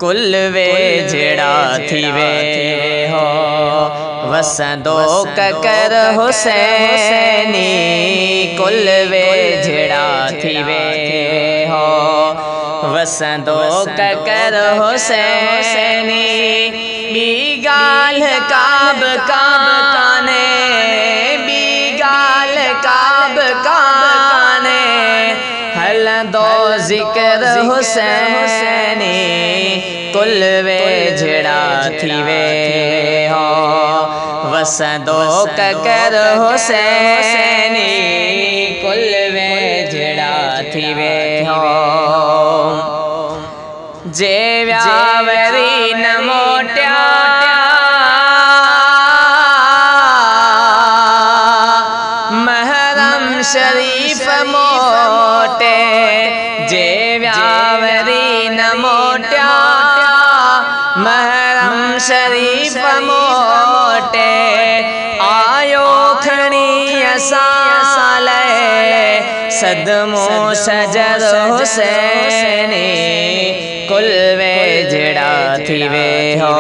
कुल वे जड़ा थी वे हो वसंदो ककर हुसैनी कुल वे जड़ा थी वे हो वसंदो ककर हुसैनी बी गाल काब काने बी गाल काब काने हलंदो जिक्र हुसैनी कुल वे जड़ा थी वे हो वसंदो ककर हुसैनी कुल वे जड़ा थी वे हो जे व्यावरी न मोट्या महरम शरीफ मोटे जे व्यावरी न मोट्या महरम शरीफ मोटे आयो खणी असाले सदमो सजर हुसैनी कुल वे जड़ा थी वे हो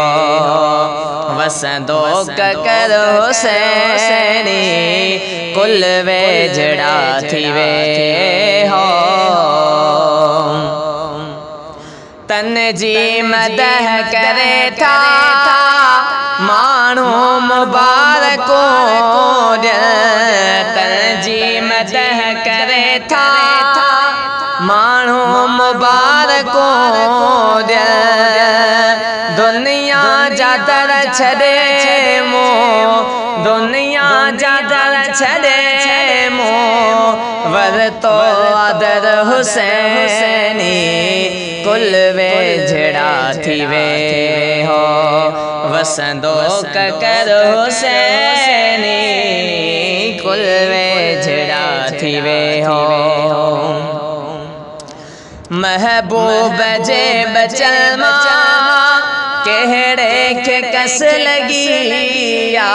वसंदो ककर हुसैनी कुल वे जड़ा थी वे हो तन जी मदह करे था मानू मुबारको तन जी मदह करे था मानू मुबारको दुनिया जादर छड़े मो दुनिया जादर छड़े मो वरतो आदर हुसैनी कुल वे जड़ा थी वे हो वसंदो ककर हुसैनी कुल वे जड़ा थी वे हो महबूब जे बचल मां केहड़े के कस लगी या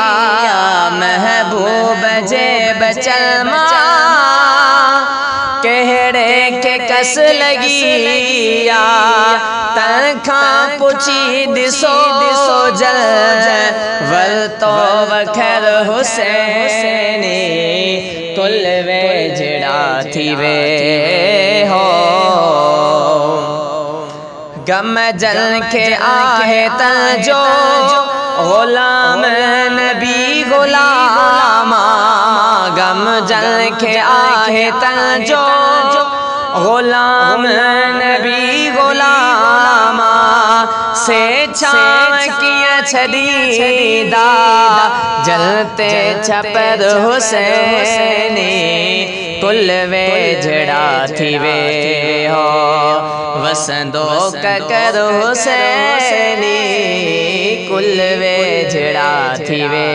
महबूब जे बचल मां केहड़े के कस लगी या तनखा पुछी दिसो दिसो जल वरतो वखर हुसैनी कुल वे जड़ा थी वे हो गम जल के आहे तजो गुलाम नबी गुलामा गम जल के आहे तजो गुलाम नबी गुलामा से छाव किया छदीदा जलते छपर हुसैनी कुल वे जड़ा थी वे हो वसंदो ककर हुसैनी कुल वे जड़ा थी वे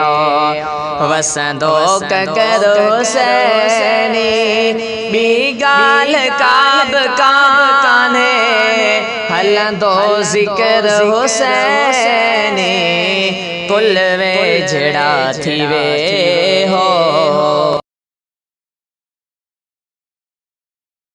हो वसंदो ककर हुसैनी बी गाल काब काने हलंदो जिक्र हुसैनी कुल वे जड़ा थी वे हो।